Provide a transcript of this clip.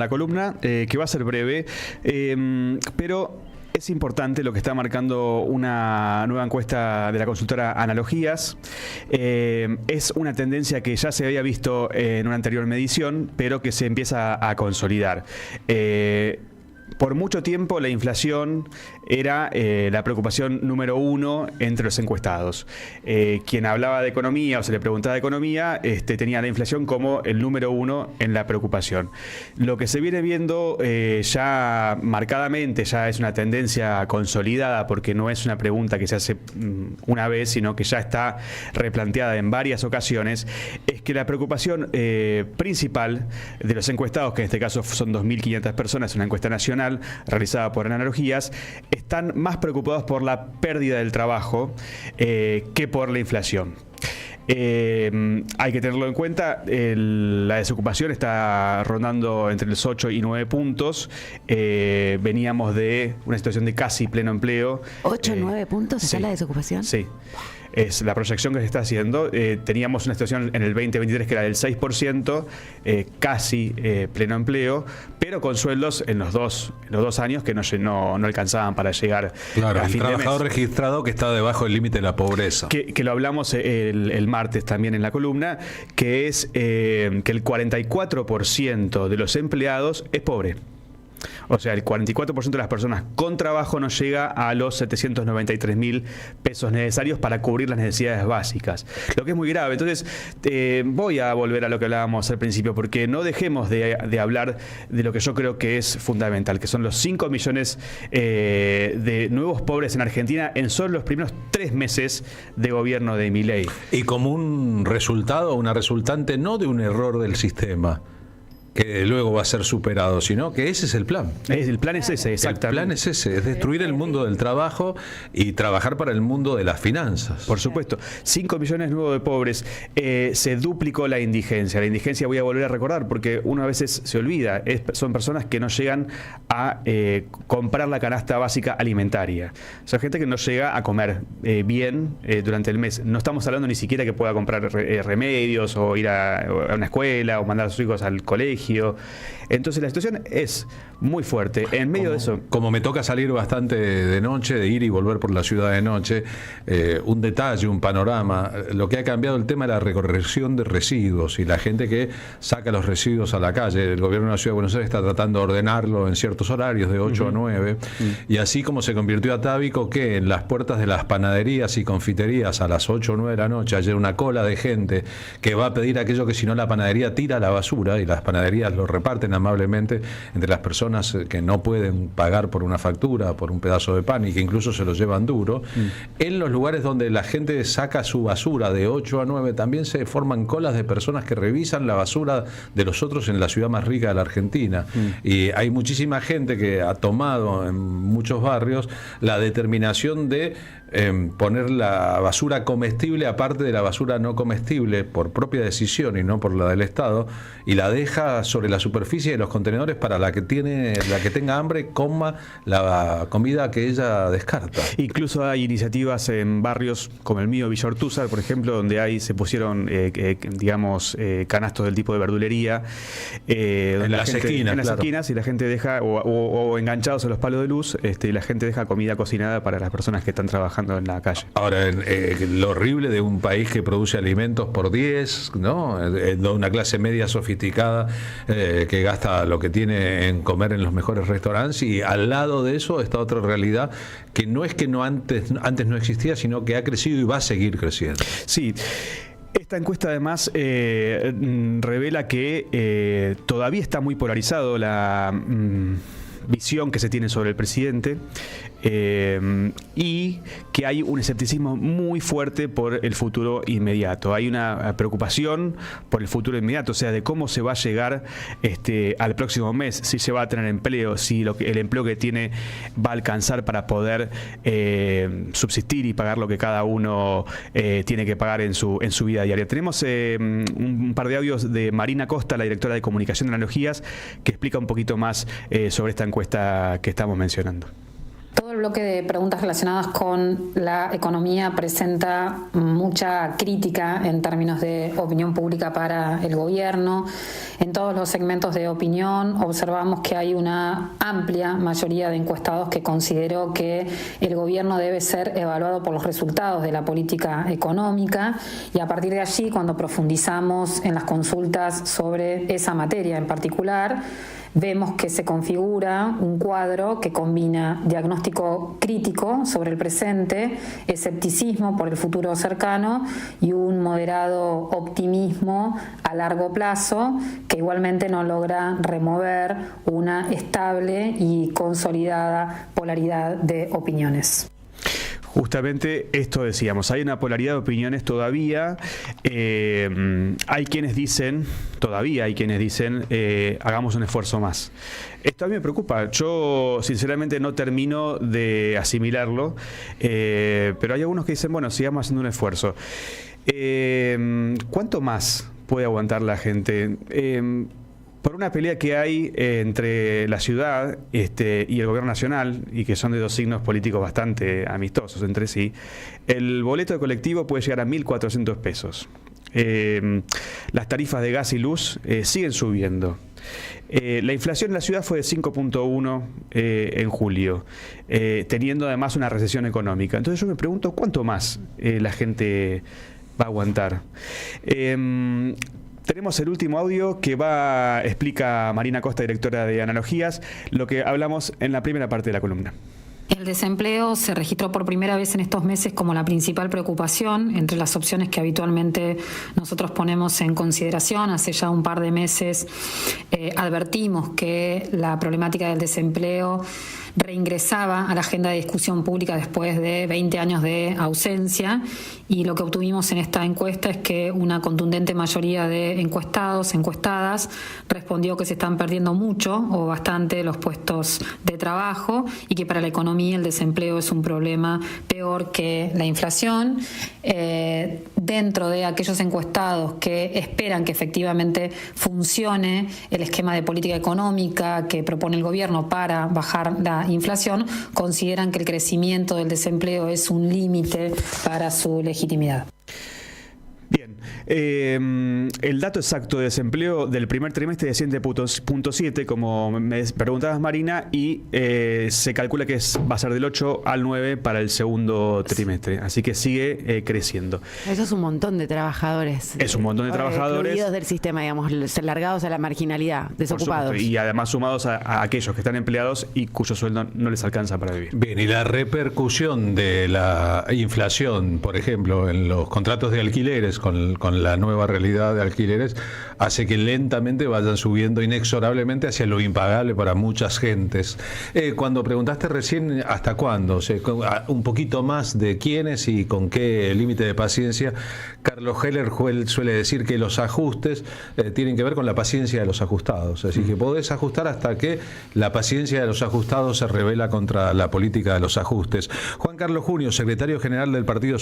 la columna, que va a ser breve, pero es importante lo que está marcando una nueva encuesta de la consultora Analogías. Es una tendencia que ya se había visto en una anterior medición, pero que se empieza a consolidar. Por mucho tiempo la inflación era la preocupación número uno entre los encuestados. Quien hablaba de economía o se le preguntaba de economía tenía la inflación como el número uno en la preocupación. Lo que se viene viendo ya marcadamente, ya es una tendencia consolidada, porque no es una pregunta que se hace una vez, sino que ya está replanteada en varias ocasiones, es que la preocupación principal de los encuestados, que en este caso son 2.500 personas, una encuesta nacional realizada por Analogías, están más preocupados por la pérdida del trabajo que por la inflación. Hay que tenerlo en cuenta, la desocupación está rondando entre los 8 y 9 puntos. Veníamos de una situación de casi pleno empleo. ¿8 o 9 puntos está la desocupación? Sí. Es la proyección que se está haciendo. Teníamos una situación en el 2023 que era del 6%, casi pleno empleo, pero con sueldos en los dos años que no alcanzaban para llegar a fin de mes. El trabajador registrado que está debajo del límite de la pobreza. Que lo hablamos el martes también en la columna, que es que el 44% de los empleados es pobre. O sea, el 44% de las personas con trabajo no llega a los 793.000 pesos necesarios para cubrir las necesidades básicas, lo que es muy grave. Entonces, voy a volver a lo que hablábamos al principio, porque no dejemos de hablar de lo que yo creo que es fundamental, que son los 5 millones de nuevos pobres en Argentina en solo los primeros 3 meses de gobierno de Milei. Y como un resultado, una resultante no de un error del sistema, que luego va a ser superado, sino que ese es el plan. El plan es ese, exactamente. El plan es ese, es destruir el mundo del trabajo y trabajar para el mundo de las finanzas. Por supuesto. 5 millones nuevos de pobres. Se duplicó la indigencia. La indigencia, voy a volver a recordar, porque uno a veces se olvida. Son personas que no llegan a comprar la canasta básica alimentaria. Son gente que no llega a comer bien durante el mes. No estamos hablando ni siquiera que pueda comprar remedios o ir a una escuela o mandar a sus hijos al colegio. Entonces la situación es muy fuerte. En medio de eso, como me toca salir bastante de noche, de ir y volver por la ciudad de noche, un detalle, un panorama, lo que ha cambiado el tema es la recolección de residuos y la gente que saca los residuos a la calle. El gobierno de la Ciudad de Buenos Aires está tratando de ordenarlo en ciertos horarios de 8 a 9, y así como se convirtió atávico que en las puertas de las panaderías y confiterías a las 8 o 9 de la noche haya una cola de gente que va a pedir aquello que si no la panadería tira a la basura, y las panaderías lo reparten amablemente entre las personas que no pueden pagar por una factura, por un pedazo de pan, y que incluso se lo llevan duro. En los lugares donde la gente saca su basura de 8 a 9 también se forman colas de personas que revisan la basura de los otros en la ciudad más rica de la Argentina. Y hay muchísima gente que ha tomado en muchos barrios la determinación de poner la basura comestible aparte de la basura no comestible por propia decisión y no por la del Estado, y la deja sobre la superficie de los contenedores para la que tenga hambre coma la comida que ella descarta. Incluso hay iniciativas en barrios como el mío, Villa Ortúzar, por ejemplo, donde se pusieron canastos del tipo de verdulería en las esquinas, y la gente deja o enganchados a los palos de luz, y la gente deja comida cocinada para las personas que están trabajando en la calle. Ahora, lo horrible de un país que produce alimentos por 10, ¿no? Una clase media sofisticada que gasta lo que tiene en comer en los mejores restaurantes, y al lado de eso está otra realidad que no es que antes no existía, sino que ha crecido y va a seguir creciendo. Sí. Esta encuesta además revela que todavía está muy polarizado la visión que se tiene sobre el presidente, y que hay un escepticismo muy fuerte por el futuro inmediato. Hay una preocupación por el futuro inmediato, o sea, de cómo se va a llegar al próximo mes, si se va a tener empleo, si el empleo que tiene va a alcanzar para poder subsistir y pagar lo que cada uno tiene que pagar en su vida diaria. Tenemos un par de audios de Marina Costa, la directora de comunicación de Analogías, que explica un poquito más sobre esta encuesta que estamos mencionando. Todos el bloque de preguntas relacionadas con la economía presenta mucha crítica en términos de opinión pública para el gobierno. En todos los segmentos de opinión observamos que hay una amplia mayoría de encuestados que consideró que el gobierno debe ser evaluado por los resultados de la política económica, y a partir de allí, cuando profundizamos en las consultas sobre esa materia en particular, vemos que se configura un cuadro que combina diagnóstico crítico sobre el presente, escepticismo por el futuro cercano y un moderado optimismo a largo plazo, que igualmente no logra remover una estable y consolidada polaridad de opiniones. Justamente esto decíamos, hay una polaridad de opiniones todavía. Hay quienes dicen, hagamos un esfuerzo más. Esto a mí me preocupa. Yo sinceramente no termino de asimilarlo, pero hay algunos que dicen, bueno, sigamos haciendo un esfuerzo. ¿Cuánto más puede aguantar la gente? Por una pelea que hay entre la ciudad y el gobierno nacional, y que son de dos signos políticos bastante amistosos entre sí, el boleto de colectivo puede llegar a 1.400 pesos. Las tarifas de gas y luz siguen subiendo. La inflación en la ciudad fue de 5.1 en julio, teniendo además una recesión económica. Entonces yo me pregunto, ¿cuánto más la gente va a aguantar? Tenemos el último audio que explica Marina Costa, directora de Analogías, lo que hablamos en la primera parte de la columna. El desempleo se registró por primera vez en estos meses como la principal preocupación entre las opciones que habitualmente nosotros ponemos en consideración. Hace ya un par de meses advertimos que la problemática del desempleo reingresaba a la agenda de discusión pública después de 20 años de ausencia, y lo que obtuvimos en esta encuesta es que una contundente mayoría de encuestados, encuestadas, respondió que se están perdiendo mucho o bastante los puestos de trabajo, y que para la economía el desempleo es un problema peor que la inflación. Dentro de aquellos encuestados que esperan que efectivamente funcione el esquema de política económica que propone el gobierno para bajar la inflación, consideran que el crecimiento del desempleo es un límite para su legitimidad. Bien, el dato exacto de desempleo del primer trimestre es 7.7, como me preguntabas, Marina, y se calcula que va a ser del 8 al 9 para el segundo trimestre, así que sigue creciendo. Eso es un montón de trabajadores. Es un montón de trabajadores. Excluidos del sistema, digamos, largados a la marginalidad, desocupados. Y además sumados a aquellos que están empleados y cuyo sueldo no les alcanza para vivir. Bien, y la repercusión de la inflación, por ejemplo, en los contratos de alquileres, con la nueva realidad de alquileres, hace que lentamente vayan subiendo inexorablemente hacia lo impagable para muchas gentes. Cuando preguntaste recién hasta cuándo, o sea, un poquito más de quiénes y con qué límite de paciencia, Carlos Heller suele decir que los ajustes tienen que ver con la paciencia de los ajustados. Así que podés ajustar hasta que la paciencia de los ajustados se revela contra la política de los ajustes. Juan Carlos Junio, secretario general del Partido